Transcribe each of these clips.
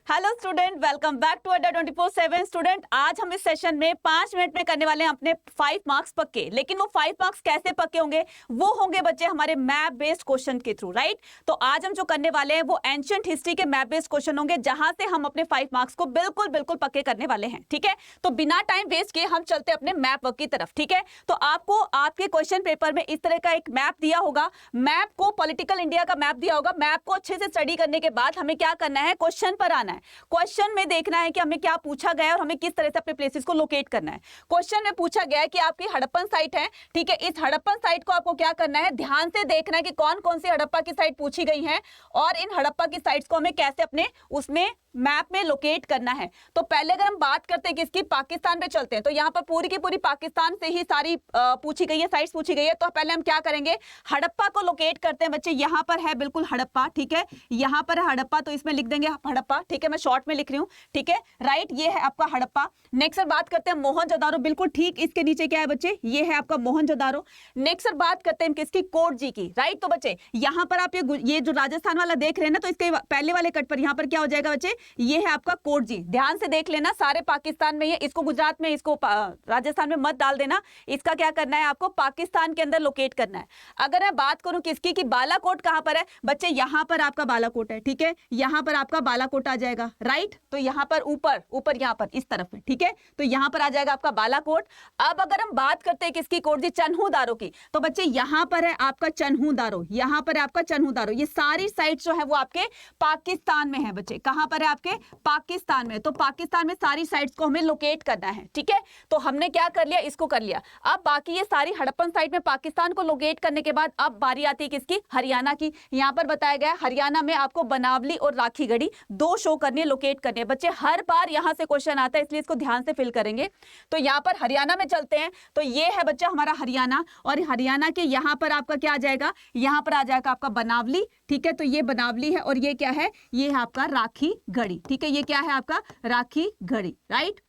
Hello student, welcome back to Adda 24/7। Student, आज हम इस सेशन में 5 मिनट में करने वाले हैं अपने 5 मार्क्स पक्के। लेकिन वो 5 मार्क्स कैसे पक्के होंगे? वो होंगे बच्चे हमारे मैप बेस्ड क्वेश्चन के थ्रू, राइट। तो आज हम जो करने वाले हैं वो एंशिएंट हिस्ट्री के मैप बेस्ड क्वेश्चन होंगे, जहां से हम अपने 5 मार्क्स को बिल्कुल बिल्कुल पक्के करने वाले हैं। ठीक है, तो बिना टाइम वेस्ट किए हम चलते अपने मैप वर्क की तरफ। ठीक है, तो आपको आपके क्वेश्चन पेपर में इस तरह का एक मैप दिया होगा। मैप को पॉलिटिकल इंडिया का मैप दिया होगा। मैप को अच्छे से स्टडी करने के बाद हमें क्या करना है? क्वेश्चन पर आना है। क्वेश्चन में देखना है कि हमें क्या पूछा गया है और हमें किस तरह से अपने प्लेसेस को लोकेट करना है। क्वेश्चन में पूछा गया है कि आपकी हड़प्पन साइट है, ठीक है। इस हड़प्पन साइट को आपको क्या करना है? ध्यान से देखना है कि कौन कौन सी हड़प्पा की साइट पूछी गई है और इन हड़प्पा की साइट्स को हमें कैसे अपने उसमें मैप में लोकेट करना है। तो पहले अगर हम बात करते हैं किसकी, पाकिस्तान पे चलते हैं। तो यहाँ पर पूरी की पूरी पाकिस्तान से ही सारी पूछी गई है, साइट्स पूछी गई है। तो पहले हम क्या करेंगे? हड़प्पा को लोकेट करते हैं बच्चे। यहाँ पर है बिल्कुल हड़प्पा, ठीक है। यहाँ पर है हड़प्पा, तो इसमें लिख देंगे हड़प्पा, ठीक है। मैं शॉर्ट में लिख रही हूँ, ठीक है, राइट। ये है आपका हड़प्पा। नेक्स्ट बात करते हैं मोहनजोदारो, बिल्कुल ठीक इसके नीचे क्या है बच्चे? ये है आपका मोहनजोदारो। नेक्स्ट बात करते हैं किसकी? कोटजी की, राइट। तो बच्चे यहाँ पर आप ये जो राजस्थान वाला देख रहे हैं ना, तो इसके पहले वाले कट पर यहाँ पर क्या हो जाएगा बच्चे? ये है आपका कोटजी। ध्यान से देख लेना, सारे पाकिस्तान में, ये इसको गुजरात में, इसको राजस्थान में मत डाल देना। इसका क्या करना है? आपको पाकिस्तान के अंदर लोकेट करना है। अगर मैं बात करूं किसकी कि बालाकोट कहां पर है बच्चे? यहां पर आपका बालाकोट है, ठीक है। यहां पर आपका बालाकोट आ जाएगा, राइट। तो यहां पर ऊपर ऊपर यहां पर इस तरफ में, ठीक है। तो यहां पर आ जाएगा आपका बालाकोट। अब अगर हम बात करते हैं किसकी? कोटजी चन्हू-दारो की। तो बच्चे यहां पर है आपका चन्हू-दारो, यहां पर है आपका चन्हू-दारो। ये सारी साइट जो है वो आपके पाकिस्तान में है बच्चे। कहां पर है? आपके पाकिस्तान में। तो पाकिस्तान में सारी साइट्स को हमें लोकेट करना है, ठीक है। तो हमने क्या कर लिया? इसको कर लिया। अब बाकी ये सारी हड़प्पन साइट में पाकिस्तान को लोकेट करने के बाद अब बारी आती है किसकी? हरियाणा की। यहां पर बताया गया है हरियाणा में आपको बनावली और राखीगढ़ी दो शो करनी है, लोकेट करनी है बच्चे। हर बार यहां से क्वेश्चन आता है, इसलिए इसको ध्यान से फिल करेंगे। तो यहां पर हरियाणा में चलते हैं। तो ये है बच्चा हमारा हरियाणा, और हरियाणा के यहां पर आपका क्या आ जाएगा? यहां पर आ जाएगा आपका बनावली, ठीक है। तो ये बनावली है और ये क्या है? ये है आपका राखीगढ़ी, ठीक है। ये क्या है आपका? राखीगढ़ी, राइट,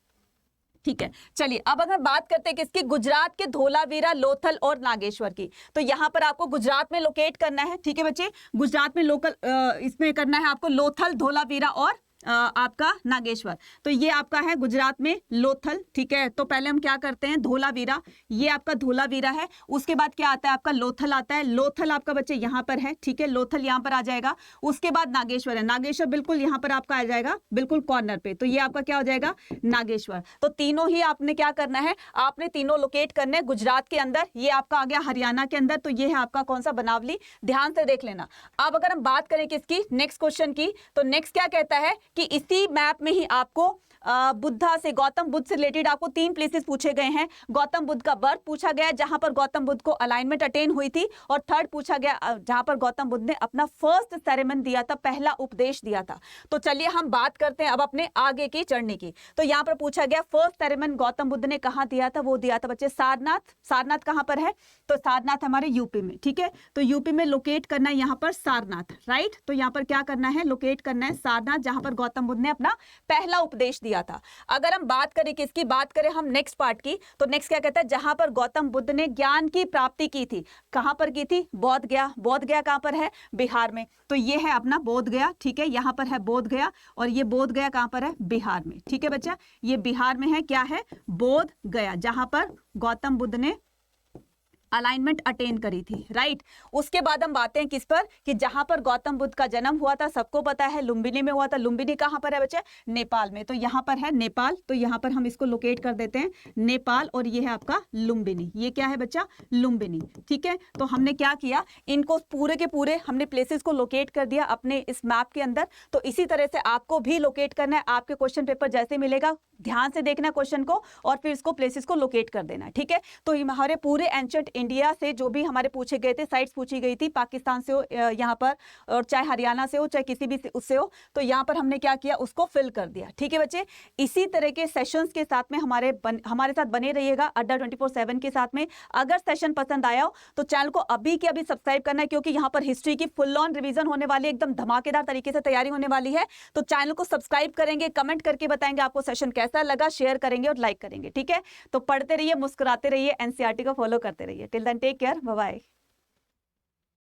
ठीक है। चलिए अब अगर बात करते हैं किसकी? गुजरात के धोलावीरा, लोथल और नागेश्वर की। तो यहां पर आपको गुजरात में लोकेट करना है, ठीक है बच्चे। गुजरात में लोकल इसमें करना है आपको लोथल, धोलावीरा और आपका नागेश्वर। तो ये आपका है गुजरात में लोथल, ठीक है। तो पहले हम क्या करते हैं? धोलावीरा, ये आपका धोलावीरा है। उसके बाद क्या आता है? आपका लोथल आता है। लोथल आपका बच्चे यहाँ पर है, ठीक है। लोथल यहाँ पर आ जाएगा। उसके बाद नागेश्वर है। नागेश्वर बिल्कुल यहाँ पर आपका आ जाएगा, बिल्कुल कॉर्नर पे। तो ये आपका क्या हो जाएगा? नागेश्वर। तो तीनों ही आपने क्या करना है? आपने तीनों लोकेट करने हैं गुजरात के अंदर। ये आपका आ गया हरियाणा के अंदर। तो ये है आपका कौन सा? बनावली। ध्यान से देख लेना। अब अगर हम बात करें किसकी? नेक्स्ट क्वेश्चन की। तो नेक्स्ट क्या कहता है कि इसी मैप में ही आपको बुद्धा से, गौतम बुद्ध से रिलेटेड आपको 3 प्लेसेस पूछे गए हैं। गौतम बुद्ध का बर्थ पूछा गया जहां पर गौतम बुद्ध को अलाइनमेंट अटेन हुई थी, और थर्ड पूछा गया जहां पर गौतम बुद्ध ने अपना फर्स्ट सेरेमन दिया था, पहला उपदेश दिया था। तो चलिए हम बात करते हैं अब अपने आगे की चढ़ने की। तो यहां पर पूछा गया फर्स्ट सेरेमन गौतम बुद्ध ने कहां दिया था? वो दिया था बच्चे सारनाथ। सारनाथ कहां पर है? तो सारनाथ हमारे यूपी में, ठीक है। तो यूपी में लोकेट करना है यहां पर सारनाथ, राइट। तो यहां पर क्या करना है? लोकेट करना है सारनाथ, जहां पर गौतम बुद्ध ने अपना पहला उपदेश दिया था। अगर हम बात करें किसकी? बात करें हम नेक्स्ट पार्ट की। तो नेक्स्ट क्या कहता है? जहां पर गौतम बुद्ध ने ज्ञान की प्राप्ति की थी। कहां पर की थी? बोध गया। बोध गया कहां पर है? बिहार में। तो ये है अपना बोध गया, ठीक है। यहां पर है बोध गया, और ये बोध गया कहां पर है? बिहार में, ठीक है बच्चा। ये बिहार में है, क्या है? बोध गया, जहां पर गौतम बुद्ध ने अलाइनमेंट अटेन करी थी, राइट। उसके बाद हम बातें किस पर कि जहां पर गौतम बुद्ध का जन्म हुआ था, सबको पता है लुम्बिनी में हुआ था। लुम्बिनी कहां पर है बच्चे? नेपाल में। तो यहां पर है नेपाल। तो यहां पर हम इसको लोकेट कर देते हैं नेपाल, और ये है आपका लुम्बिनी। ये क्या है बच्चा? लुम्बिनी, ठीक है। तो हमने क्या किया? इनको पूरे के पूरे हमने प्लेसेस को लोकेट कर दिया अपने इस मैप के अंदर। तो इसी तरह से आपको भी लोकेट करना है। आपके क्वेश्चन पेपर जैसे मिलेगा, ध्यान से देखना क्वेश्चन को, और फिर इसको प्लेसेस को लोकेट कर देना है, ठीक है। तो हमारे पूरे एंशिएंट इंडिया से जो भी हमारे पूछे गए थे, साइट्स पूछी गई थी, पाकिस्तान से हो यहाँ पर, और चाहे हरियाणा से हो, चाहे किसी भी उससे हो, तो यहाँ पर हमने क्या किया? उसको फिल कर दिया, ठीक है बच्चे। इसी तरह के सेशंस के साथ में हमारे साथ बने रहिएगा अड्डा 24/7 के साथ में। अगर सेशन पसंद आया हो तो चैनल को अभी के अभी सब्सक्राइब करना है, क्योंकि यहाँ पर हिस्ट्री की फुल ऑन रिवीजन होने वाली है, एकदम धमाकेदार तरीके से तैयारी होने वाली है। तो चैनल को सब्सक्राइब करेंगे, कमेंट करके बताएंगे आपको सेशन कैसा लगा, शेयर करेंगे और लाइक करेंगे, ठीक है। तो पढ़ते रहिए, मुस्कुराते रहिए, एनसीईआरटी को फॉलो करते रहिए। Till then take care, bye bye.